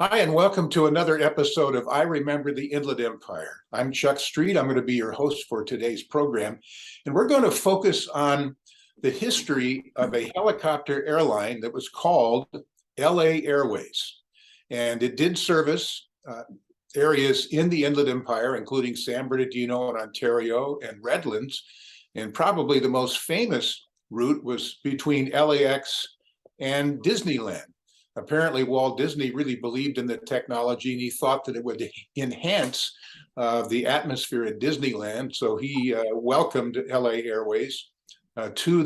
Hi, and welcome to another episode of I Remember the Inland Empire. I'm Chuck Street. I'm going to be your host for today's program, and we're going to focus on the history of a helicopter airline that was called LA Airways. And it did service areas in the Inland Empire, including San Bernardino and Ontario and Redlands. And probably the most famous route was between LAX and Disneyland. Apparently, Walt Disney really believed in the technology, and he thought that it would enhance the atmosphere at Disneyland. So he welcomed LA Airways to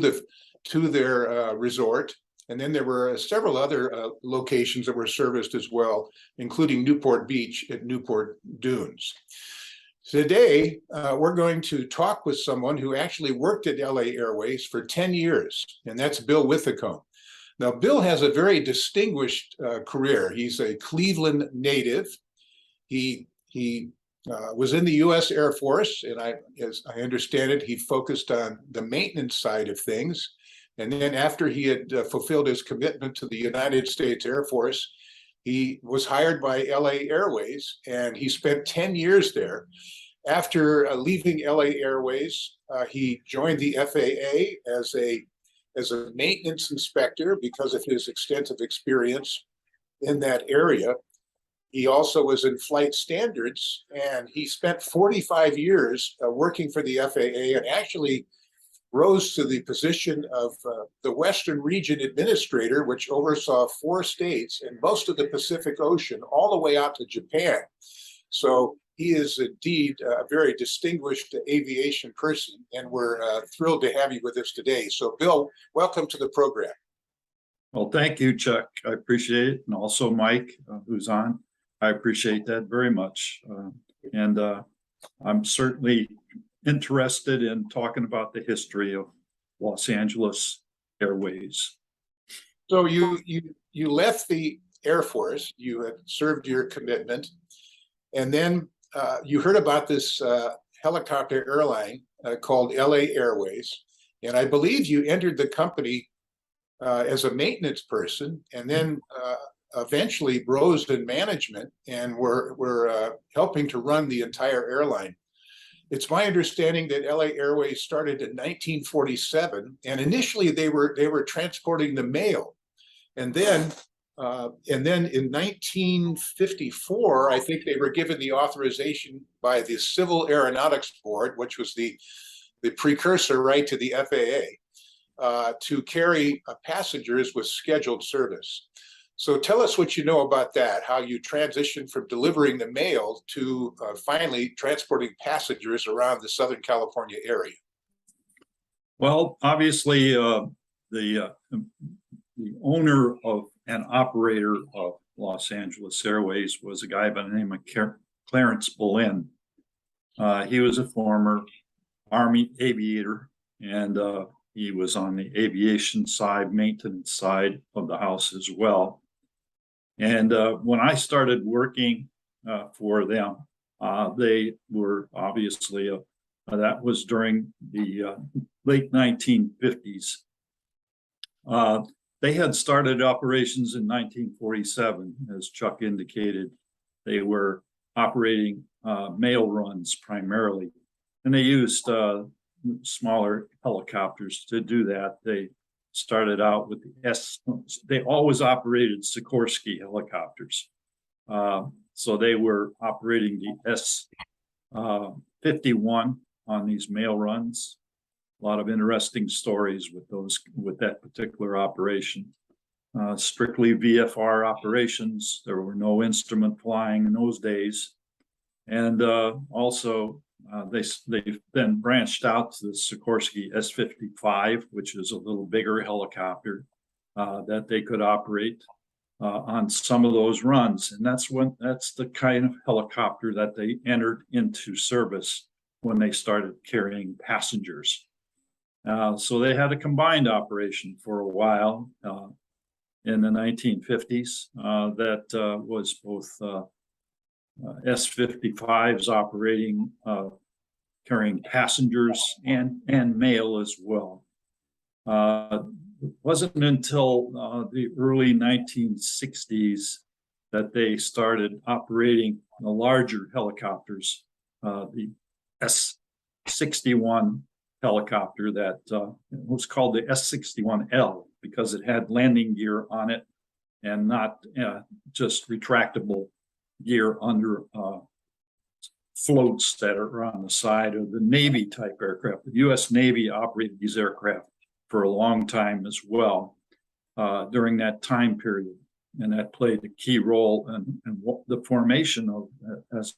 their resort. And then there were several other locations that were serviced as well, including Newport Beach at Newport Dunes. Today, we're going to talk with someone who actually worked at LA Airways for 10 years, and that's Bill Withycombe. Now, Bill has a very distinguished career. He's a Cleveland native. He was in the U.S. Air Force, and as I understand it, he focused on the maintenance side of things. And then after he had fulfilled his commitment to the United States Air Force, he was hired by LA Airways, and he spent 10 years there. After leaving LA Airways, he joined the FAA as a maintenance inspector because of his extensive experience in that area. He also was in flight standards, and he spent 45 years working for the FAA and actually rose to the position of the Western Region Administrator, which oversaw 4 states and most of the Pacific Ocean, all the way out to Japan. So he is indeed a very distinguished aviation person, and we're thrilled to have you with us today. So, Bill, welcome to the program. Well, thank you, Chuck. I appreciate it. And also Mike, who's on. I appreciate that very much. And I'm certainly interested in talking about the history of Los Angeles Airways. So you left the Air Force, you had served your commitment, and then you heard about this helicopter airline called LA Airways, and I believe you entered the company as a maintenance person, and then eventually rose in management and were helping to run the entire airline. It's my understanding that LA Airways started in 1947, and initially they were transporting the mail, and then in 1954, I think they were given the authorization by the Civil Aeronautics Board, which was the precursor, right, to the FAA, to carry passengers with scheduled service. So tell us what you know about that, how you transitioned from delivering the mail to finally transporting passengers around the Southern California area. Well, obviously, the owner of and operator of Los Angeles Airways was a guy by the name of Clarence Boleyn. He was a former Army aviator, and he was on the aviation side, maintenance side of the house as well. And when I started working for them, they were obviously, that was during the late 1950s. They had started operations in 1947, as Chuck indicated. They were operating mail runs primarily, and they used smaller helicopters to do that. They started out with they always operated Sikorsky helicopters. So they were operating the S-51 on these mail runs. A lot of interesting stories with that particular operation. Strictly VFR operations. There were no instrument flying in those days. And also they then branched out to the Sikorsky S-55, which is a little bigger helicopter that they could operate on some of those runs. And that's the kind of helicopter that they entered into service when they started carrying passengers. So they had a combined operation for a while in the 1950s that was both S-55s operating, carrying passengers and mail as well. It wasn't until the early 1960s that they started operating the larger helicopters, the S-61 helicopter that was called the S-61L because it had landing gear on it and not just retractable gear under floats that are on the side of the Navy type aircraft. The U.S. Navy operated these aircraft for a long time as well during that time period. And that played a key role in the formation of, as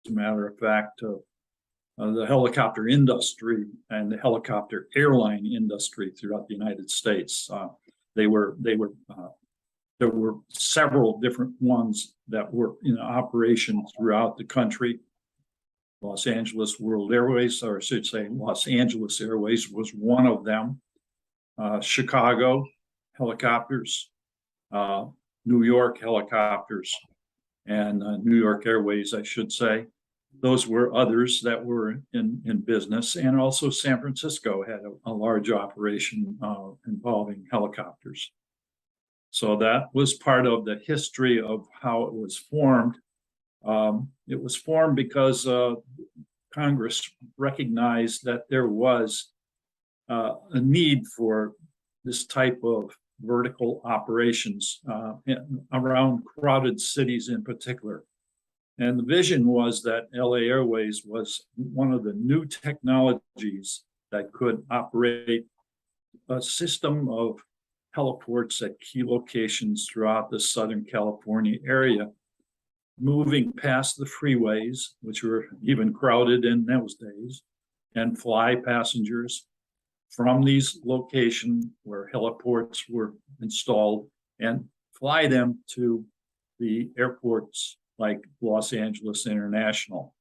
a matter of fact, the helicopter industry and the helicopter airline industry throughout the United States. There were several different ones that were in operation throughout the country. Los Angeles World Airways, or I should say Los Angeles Airways, was one of them. Chicago helicopters, New York helicopters, and New York Airways, I should say. Those were others that were in business. And also San Francisco had a large operation involving helicopters. So that was part of the history of how it was formed. It was formed because Congress recognized that there was a need for this type of vertical operations around crowded cities in particular. And the vision was that LA Airways was one of the new technologies that could operate a system of heliports at key locations throughout the Southern California area, moving past the freeways, which were even crowded in those days, and fly passengers from these locations where heliports were installed and fly them to the airports like Los Angeles International.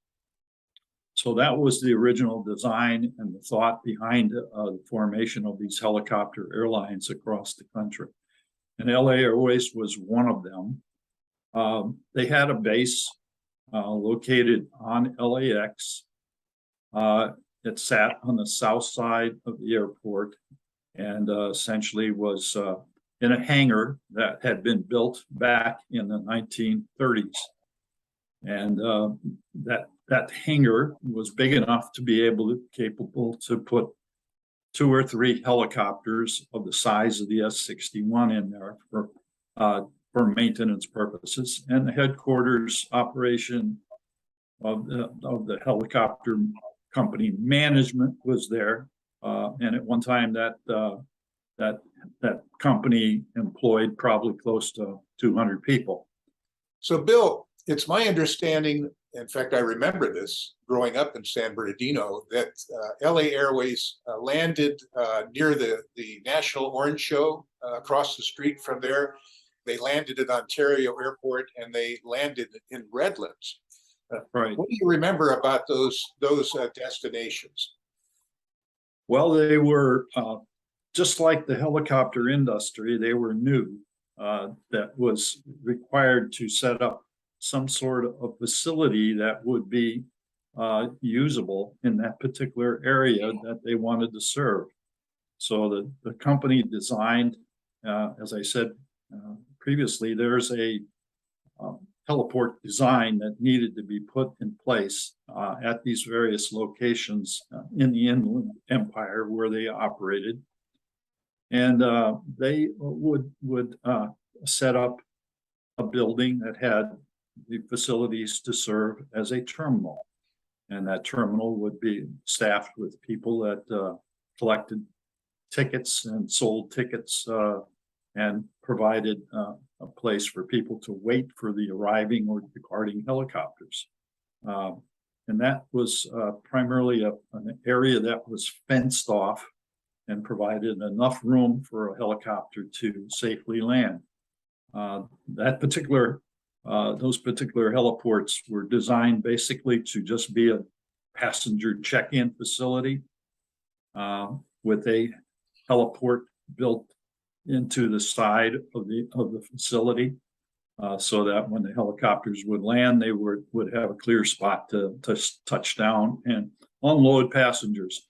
So that was the original design and the thought behind the formation of these helicopter airlines across the country. And LA Airways was one of them. They had a base located on LAX. It sat on the south side of the airport and essentially was in a hangar that had been built back in the 1930s. And that hangar was big enough to be capable to put 2 or 3 helicopters of the size of the S-61 in there for maintenance purposes. And the headquarters operation of the helicopter company management was there. And at one time that company employed probably close to 200 people. So Bill, it's my understanding, in fact, I remember this growing up in San Bernardino, that LA Airways landed near the National Orange Show across the street from there. They landed at Ontario Airport and they landed in Redlands. Right. What do you remember about those destinations? Well, they were just like the helicopter industry. They were new. That was required to set up some sort of facility that would be usable in that particular area that they wanted to serve. So the company designed, as I said previously, there's a heliport design that needed to be put in place at these various locations in the Inland Empire where they operated. And they would set up a building that had the facilities to serve as a terminal. And that terminal would be staffed with people that collected tickets and sold tickets and provided a place for people to wait for the arriving or departing helicopters. And that was primarily an area that was fenced off and provided enough room for a helicopter to safely land. Those particular heliports were designed basically to just be a passenger check-in facility with a heliport built into the side of the facility, so that when the helicopters would land, they would have a clear spot to touch down and unload passengers.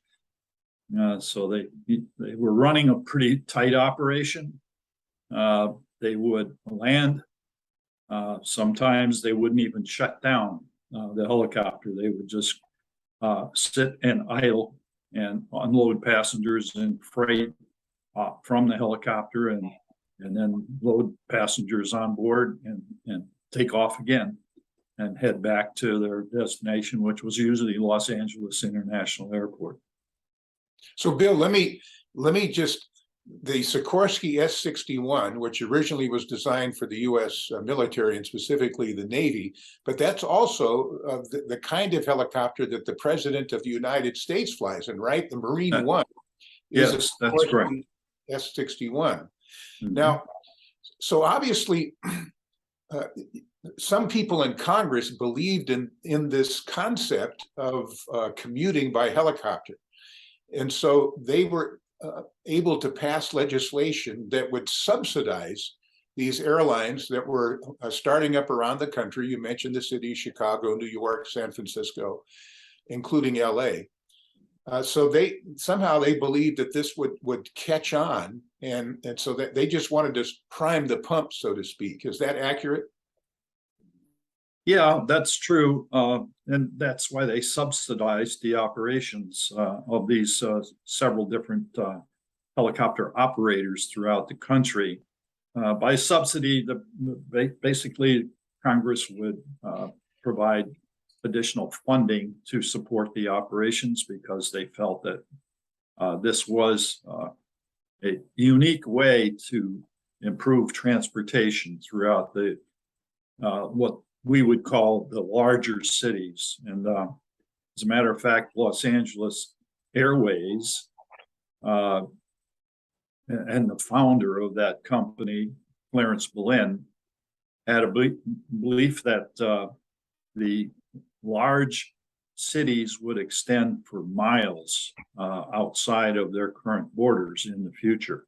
So they were running a pretty tight operation. They would land Sometimes they wouldn't even shut down the helicopter. They would just sit and idle and unload passengers and freight from the helicopter, and then load passengers on board and take off again and head back to their destination, which was usually Los Angeles International Airport. So Bill, let me just, the Sikorsky S-61, which originally was designed for the U.S. military and specifically the Navy, but that's also the kind of helicopter that the President of the United States flies in, right? The Marine One is Yes, that's correct. S-61. Mhm. Now, so obviously, some people in Congress believed in this concept of commuting by helicopter. And so they were able to pass legislation that would subsidize these airlines that were starting up around the country. You mentioned the city, Chicago, New York, San Francisco, including LA. So they believed that this would catch on, and so that they just wanted to prime the pump, so to speak. Is that accurate? Yeah, that's true. And that's why they subsidized the operations of these several different helicopter operators throughout the country. By subsidy, basically Congress would provide additional funding to support the operations because they felt that this was a unique way to improve transportation throughout the what we would call the larger cities. And as a matter of fact, Los Angeles Airways and the founder of that company, Clarence Boulin, had a belief that the large cities would extend for miles outside of their current borders in the future.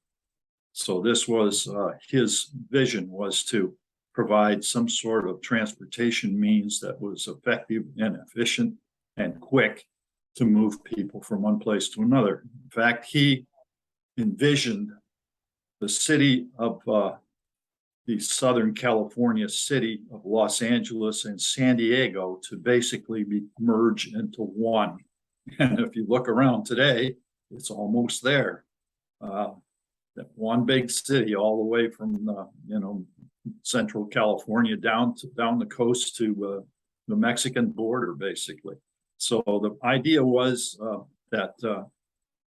So this was his vision, was to provide some sort of transportation means that was effective and efficient and quick to move people from one place to another. In fact, he envisioned the city of the Southern California city of Los Angeles and San Diego to basically be merged into one. And if you look around today, it's almost there. That one big city, all the way from Central California down the coast to the Mexican border, basically. So the idea was that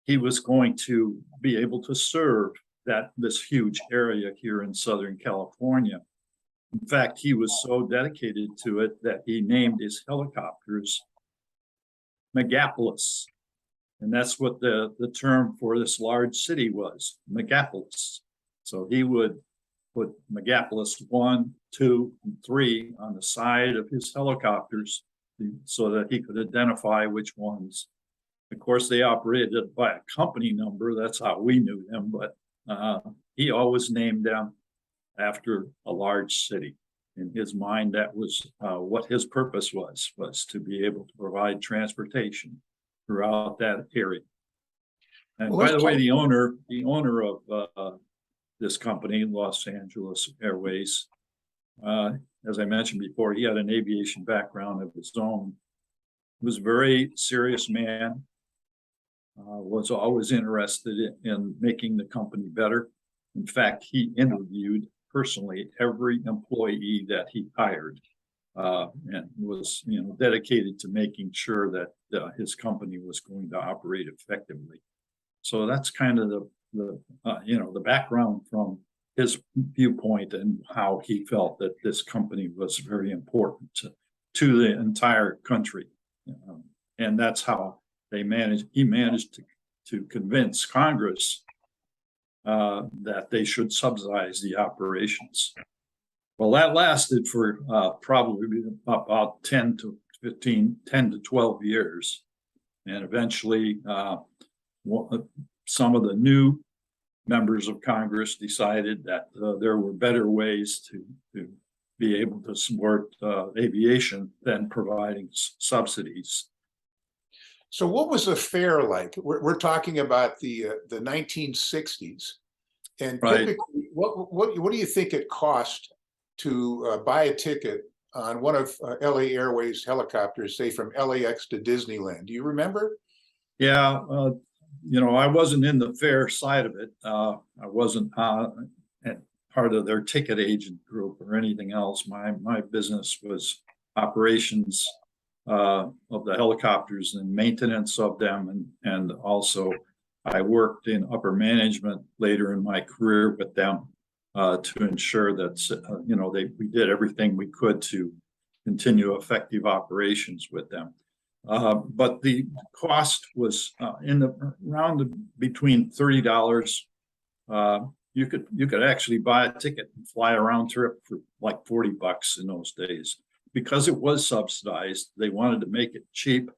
he was going to be able to serve this huge area here in Southern California. In fact, he was so dedicated to it that he named his helicopters Megapolis. And that's what the term for this large city was, Megapolis. So he would put Megapolis 1, 2, and 3 on the side of his helicopters so that he could identify which ones. Of course, they operated by a company number. That's how we knew them, but he always named them after a large city. In his mind, that was what his purpose was to be able to provide transportation throughout that area. And well, by the way, the owner of this company, Los Angeles Airways, as I mentioned before, he had an aviation background of his own. He was a very serious man, was always interested in making the company better. In fact, he interviewed personally every employee that he hired, and was dedicated to making sure that his company was going to operate effectively. So that's kind of the background from his viewpoint and how he felt that this company was very important to the entire country. And that's how he managed to convince Congress that they should subsidize the operations. Well, that lasted for probably about 10 to 12 years. And eventually, some of the new members of Congress decided that there were better ways to be able to support aviation than providing subsidies. So what was the fare like? We're talking about the 1960s. And typically, what do you think it cost to buy a ticket on one of LA Airways helicopters, say from LAX to Disneyland. Do you remember? Yeah, I wasn't in the fare side of it. I wasn't part of their ticket agent group or anything else. My business was operations of the helicopters and maintenance of them, and also I worked in upper management later in my career with them to ensure that we did everything we could to continue effective operations with them. But the cost was around between $30. You could actually buy a ticket and fly a round trip for like $40 in those days. Because it was subsidized, they wanted to make it cheap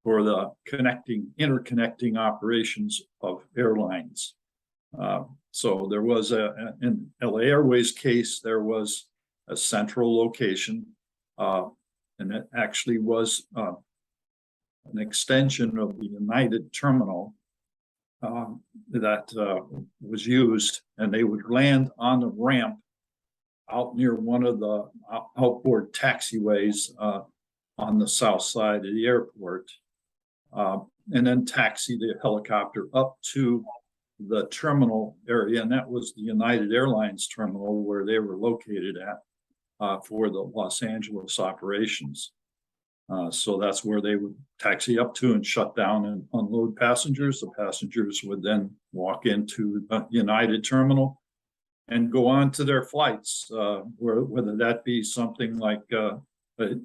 for the interconnecting operations of airlines. So there was in LA Airways case, there was a central location, and it actually was an extension of the United terminal that was used, and they would land on the ramp out near one of the outboard taxiways on the south side of the airport, and then taxi the helicopter up to the terminal area, and that was the United Airlines terminal where they were located at for the Los Angeles operations. So that's where they would taxi up to and shut down and unload passengers. The passengers would then walk into the United terminal and go on to their flights, whether that be something like a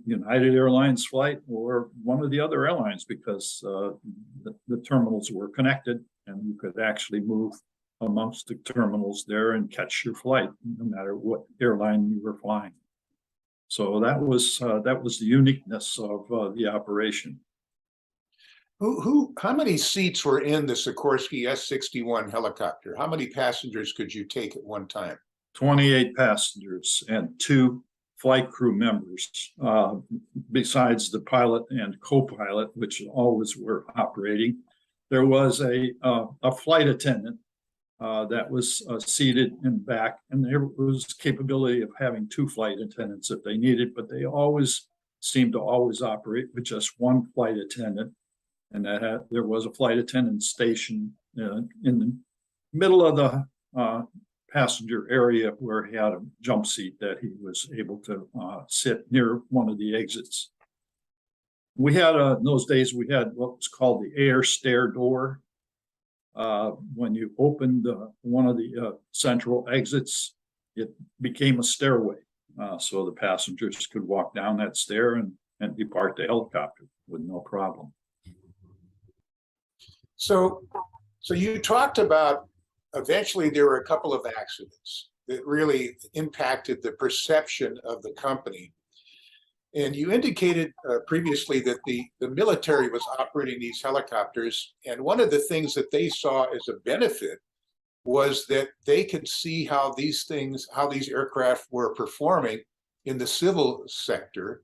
United Airlines flight or one of the other airlines, because the terminals were connected and you could actually move amongst the terminals there and catch your flight, no matter what airline you were flying. So that was the uniqueness of the operation. How many seats were in the Sikorsky S-61 helicopter? How many passengers could you take at one time? 28 passengers and 2 flight crew members, besides the pilot and co-pilot, which always were operating. There was a flight attendant that was seated in back, and there was capability of having 2 flight attendants if they needed, but they always seemed to operate with just 1 flight attendant. And there was a flight attendant station in the middle of the passenger area where he had a jump seat that he was able to sit near one of the exits. We had, in those days, we had what was called the air stair door. When you opened one of the central exits, it became a stairway. So the passengers could walk down that stair and depart the helicopter with no problem. So you talked about eventually there were a couple of accidents that really impacted the perception of the company. And you indicated previously that the military was operating these helicopters. And one of the things that they saw as a benefit was that they could see how these aircraft were performing in the civil sector.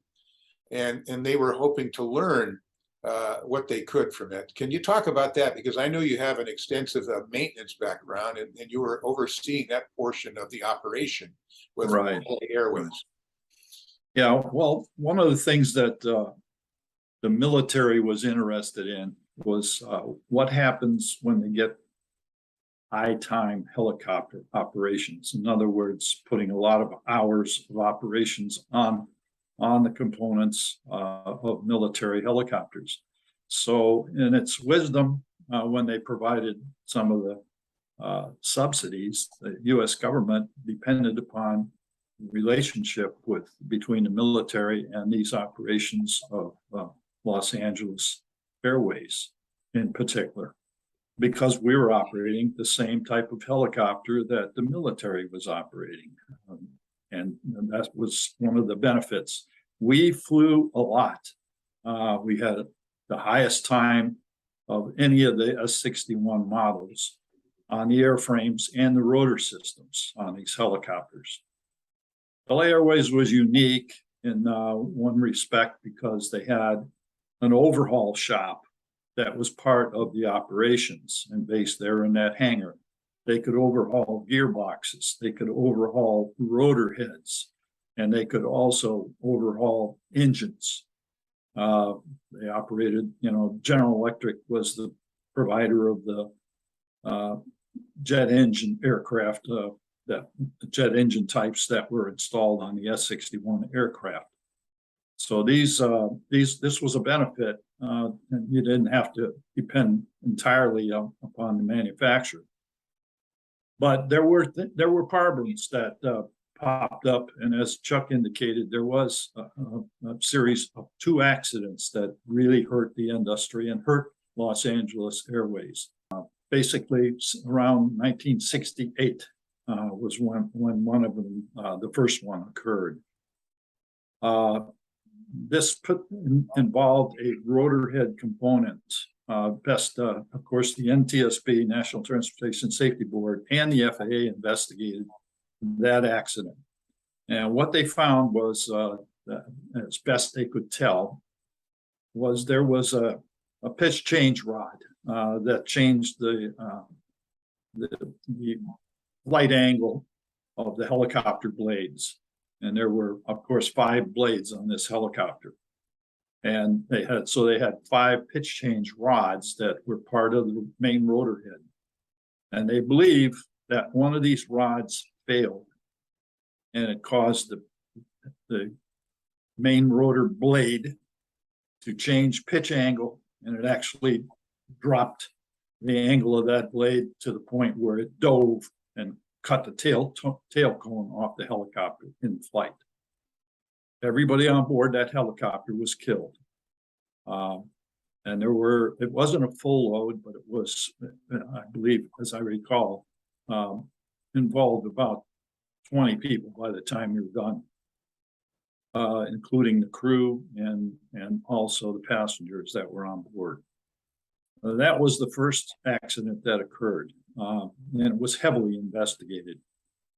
And they were hoping to learn what they could from it. Can you talk about that? Because I know you have an extensive maintenance background, and you were overseeing that portion of the operation with Right. Airways. Yeah, well, one of the things that the military was interested in was what happens when they get high-time helicopter operations. In other words, putting a lot of hours of operations on the components of military helicopters. So in its wisdom, when they provided some of the subsidies, the U.S. government depended upon relationship between the military and these operations of Los Angeles Airways in particular, because we were operating the same type of helicopter that the military was operating. And that was one of the benefits. We flew a lot. We had the highest time of any of the S-61 models on the airframes and the rotor systems on these helicopters. LA Airways was unique in one respect because they had an overhaul shop that was part of the operations and based there in that hangar. They could overhaul gearboxes. They could overhaul rotor heads. and they could also overhaul engines. They operated, General Electric was the provider of the jet engine aircraft, the jet engine types that were installed on the S-61 aircraft. So this was a benefit, and you didn't have to depend entirely upon the manufacturer. But there were problems that popped up, and as Chuck indicated, there was a series of 2 accidents that really hurt the industry and hurt Los Angeles Airways. Basically, around 1968 was when one of them, the first one, occurred. This involved a rotor head component. Of course, the NTSB, National Transportation Safety Board, and the FAA investigated that accident. And what they found was, as best they could tell, was there was a pitch change rod that changed the flight angle of the helicopter blades. And there were, of course, 5 blades on this helicopter. And they had 5 pitch change rods that were part of the main rotor head. And they believe that one of these rods failed, and it caused the main rotor blade to change pitch angle, and it actually dropped the angle of that blade to the point where it dove and cut the tail cone off the helicopter in flight. Everybody on board that helicopter was killed. And it wasn't a full load, but it was, I believe, as I recall, involved about 20 people by the time we were done, including the crew and also the passengers that were on board. That was the first accident that occurred, and it was heavily investigated.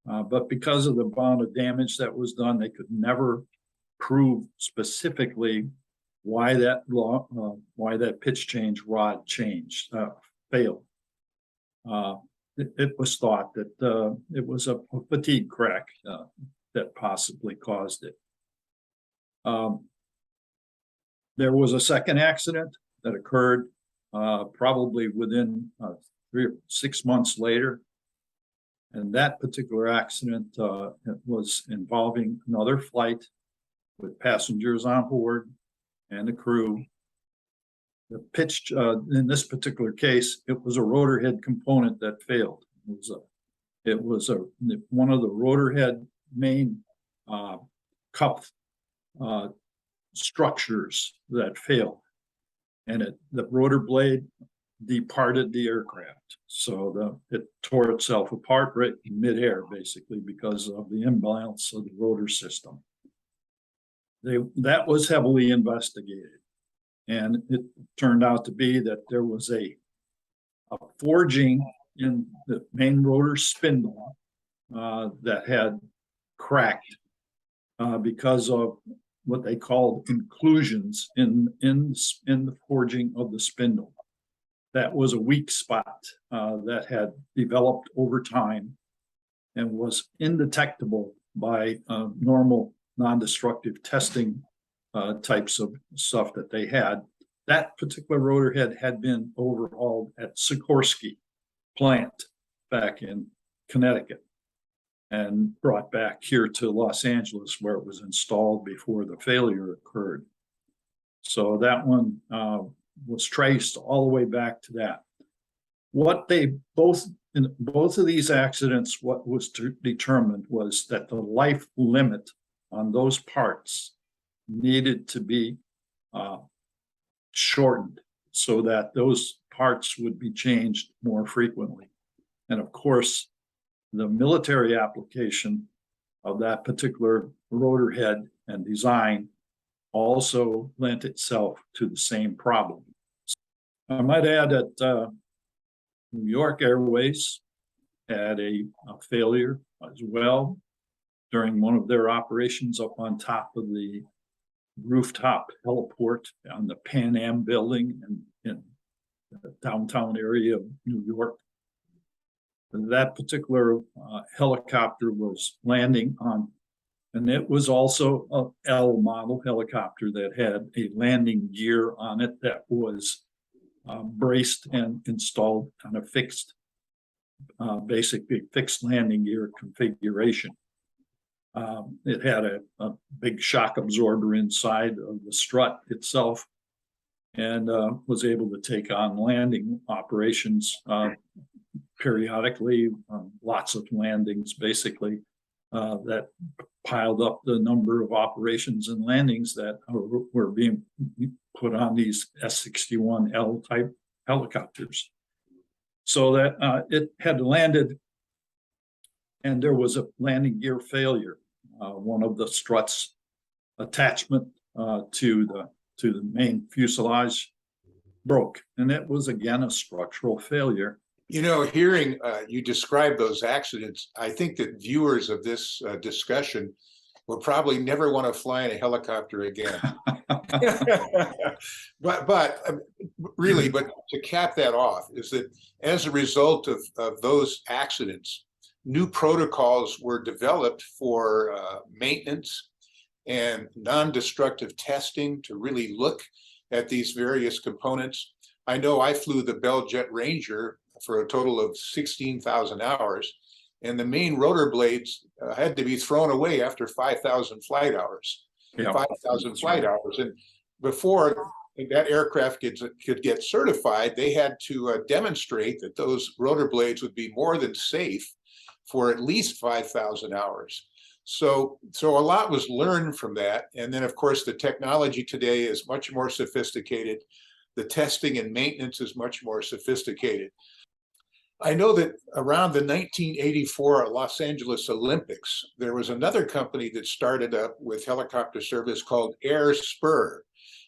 But because of the amount of damage that was done, they could never prove specifically why that pitch change rod failed. It was thought that it was a fatigue crack that possibly caused it. There was a second accident that occurred probably within 3 or 6 months later. And that particular accident was involving another flight with passengers on board and the crew. The pitch, in this particular case, it was a rotor head component that failed. It was one of the rotor head main cup structures that failed, and the rotor blade departed the aircraft. So it tore itself apart right in midair, basically, because of the imbalance of the rotor system. That was heavily investigated, and it turned out to be that there was a forging in the main rotor spindle that had cracked because of what they called inclusions in the forging of the spindle. That was a weak spot that had developed over time and was indetectable by normal non-destructive testing types of stuff that they had. That particular rotor head had been overhauled at Sikorsky plant back in Connecticut and brought back here to Los Angeles, where it was installed before the failure occurred. So that one was traced all the way back to that. In both of these accidents, what was determined was that the life limit on those parts needed to be shortened so that those parts would be changed more frequently. And of course, the military application of that particular rotor head and design also lent itself to the same problem. I might add that New York Airways had a failure as well during one of their operations up on top of the rooftop heliport on the Pan Am building in the downtown area of New York. That particular helicopter was landing on And it was also a L model helicopter that had a landing gear on it that was braced and installed on a fixed, basically fixed landing gear configuration. It had a big shock absorber inside of the strut itself, and was able to take on landing operations periodically, lots of landings basically, that piled up the number of operations and landings that were being put on these S-61L type helicopters. So that it had landed, and there was a landing gear failure. One of the struts attachment to the main fuselage broke, and it was again a structural failure. You know, hearing you describe those accidents, I think that viewers of this discussion will probably never want to fly in a helicopter again. but really, but to cap that off is that as a result of those accidents, new protocols were developed for maintenance and non-destructive testing to really look at these various components. I know I flew the Bell Jet Ranger for a total of 16,000 hours, and the main rotor blades had to be thrown away after 5,000 flight hours. Yeah, 5,000 flight hours. And before that aircraft could get certified, they had to demonstrate that those rotor blades would be more than safe for at least 5,000 hours. So a lot was learned from that. And then, of course, the technology today is much more sophisticated. The testing and maintenance is much more sophisticated. I know that around the 1984 Los Angeles Olympics, there was another company that started up with helicopter service called Air Spur.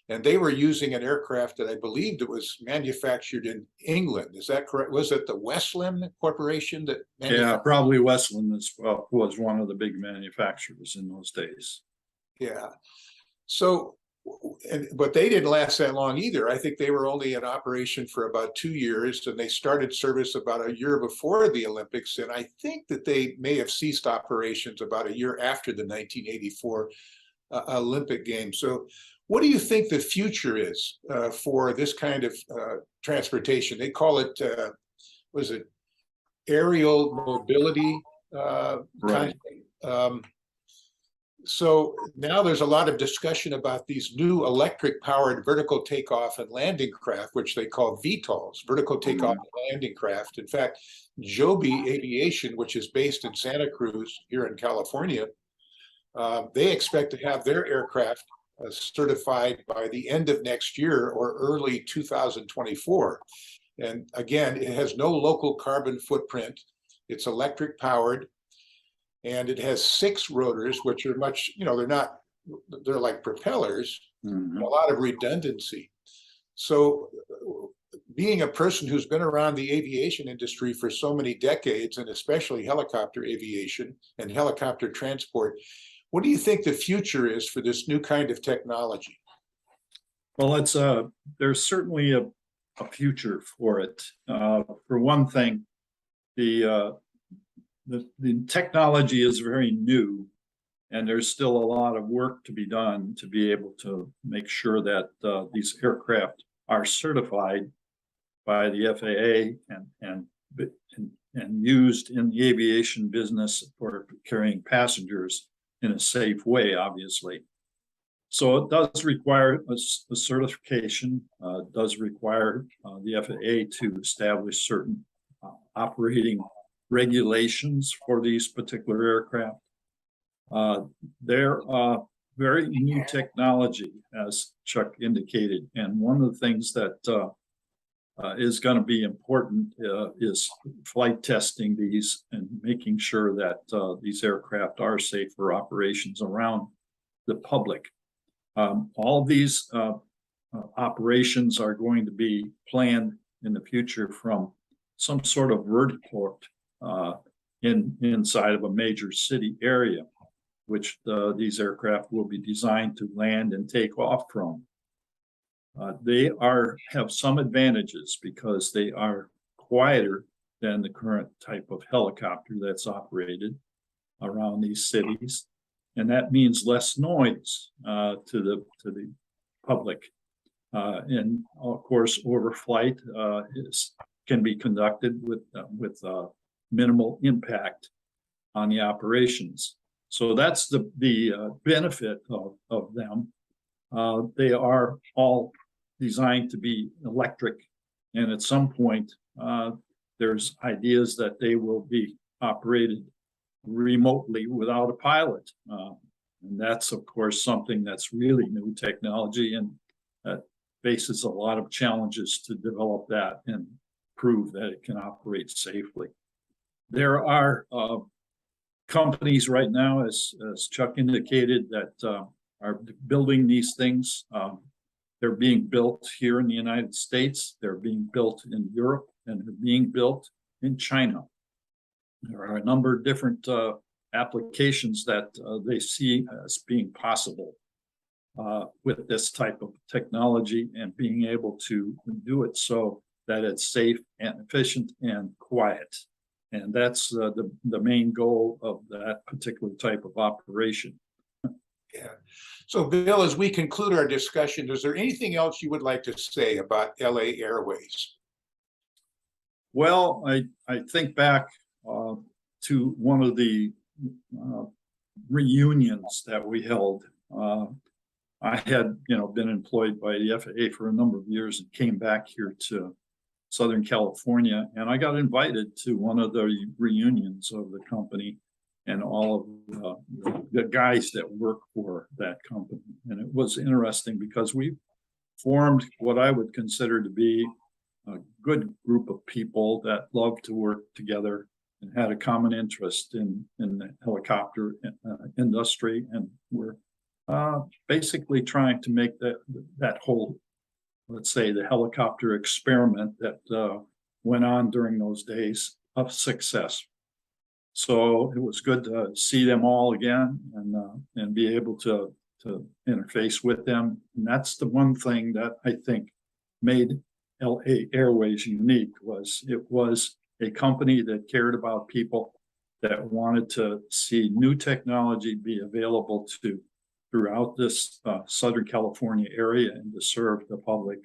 And they were using an aircraft that I believed it was manufactured in England. Is that correct? Was it the Westland Corporation that Yeah, probably Westland was one of the big manufacturers in those days. Yeah. So, but they didn't last that long either. I think they were only in operation for about 2 years, and they started service about a year before the Olympics. And I think that they may have ceased operations about a year after the 1984 Olympic Games. So what do you think the future is for this kind of transportation? They call it, was it aerial mobility? Right. So now there's a lot of discussion about these new electric powered vertical takeoff and landing craft, which they call VTOLs, vertical takeoff and landing craft. In fact, Joby Aviation, which is based in Santa Cruz here in California, they expect to have their aircraft certified by the end of next year or early 2024. And again, it has no local carbon footprint. It's electric powered. And it has 6 rotors, which are much, they're like propellers, a lot of redundancy. So being a person who's been around the aviation industry for so many decades, and especially helicopter aviation and helicopter transport, what do you think the future is for this new kind of technology? Well, there's certainly a future for it. For one thing, the technology is very new, and there's still a lot of work to be done to be able to make sure that these aircraft are certified by the FAA and used in the aviation business for carrying passengers in a safe way, obviously. So it does require a certification, does require the FAA to establish certain operating regulations for these particular aircraft. They're very new technology, as Chuck indicated, and one of the things that is going to be important is flight testing these and making sure that these aircraft are safe for operations around the public. All of these operations are going to be planned in the future from some sort of vertiport inside of a major city area, which these aircraft will be designed to land and take off from. They have some advantages because they are quieter than the current type of helicopter that's operated around these cities. and that means less noise to the public. And of course, overflight can be conducted with minimal impact on the operations. So that's the benefit of them. They are all designed to be electric, and at some point, there's ideas that they will be operated remotely without a pilot. And that's, of course, something that's really new technology, and that faces a lot of challenges to develop that and prove that it can operate safely. There are companies right now, as Chuck indicated, that are building these things. They're being built here in the United States. They're being built in Europe, and they're being built in China. There are a number of different applications that they see as being possible with this type of technology, and being able to do it so that it's safe and efficient and quiet. And that's the main goal of that particular type of operation. Yeah. So, Bill, as we conclude our discussion, is there anything else you would like to say about LA Airways? Well, I think back to one of the reunions that we held. I had, been employed by the FAA for a number of years and came back here to Southern California, and I got invited to one of the reunions of the company and all of the guys that work for that company. And it was interesting because we formed what I would consider to be a good group of people that loved to work together and had a common interest in the helicopter industry, and were basically trying to make that whole, let's say, the helicopter experiment that went on during those days a success. So it was good to see them all again and be able to interface with them. And that's the one thing that I think made LA Airways unique. It was a company that cared about people, that wanted to see new technology be available throughout this Southern California area, and to serve the public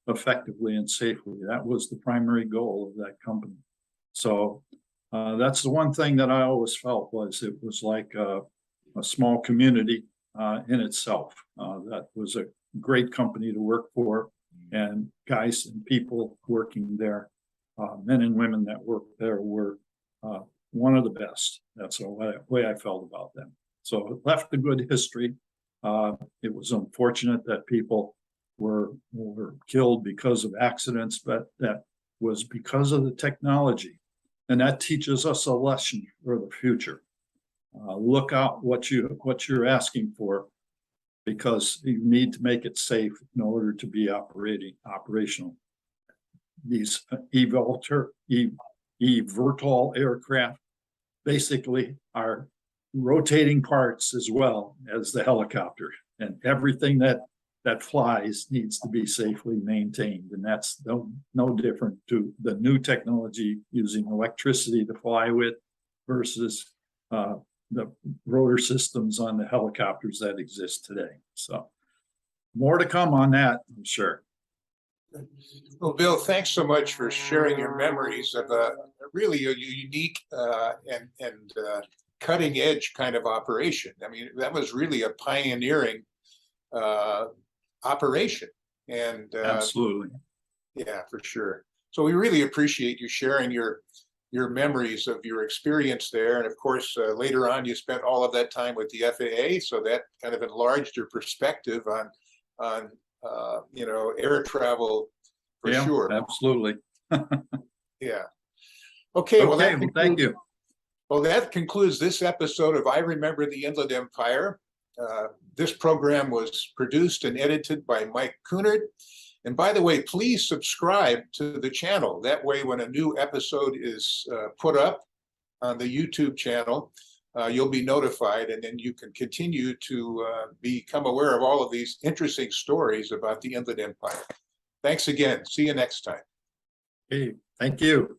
effectively and safely. That was the primary goal of that company. So that's the one thing that I always felt, was it was like a small community in itself. That was a great company to work for, and guys and people working there, men and women that worked there, were one of the best. That's the way I felt about them. So it left a good history. It was unfortunate that people were killed because of accidents, but that was because of the technology. And that teaches us a lesson for the future. Look out what you're asking for, because you need to make it safe in order to be operational. These eVTOL aircraft basically are rotating parts as well as the helicopter, and everything that flies needs to be safely maintained. And that's no different to the new technology using electricity to fly with versus the rotor systems on the helicopters that exist today. So more to come on that, I'm sure. Well, Bill, thanks so much for sharing your memories of really a unique and cutting edge kind of operation. I mean, that was really a pioneering operation. And absolutely. Yeah, for sure. So we really appreciate you sharing your memories of your experience there. And of course, later on, you spent all of that time with the FAA. So that kind of enlarged your perspective on air travel for sure. Absolutely. Yeah. Okay. Well, thank you. Well, that concludes this episode of I Remember the Inland Empire. This program was produced and edited by Mike Cunard. And by the way, please subscribe to the channel. That way, when a new episode is put up on the YouTube channel, you'll be notified, and then you can continue to become aware of all of these interesting stories about the Inland Empire. Thanks again. See you next time. Hey, thank you.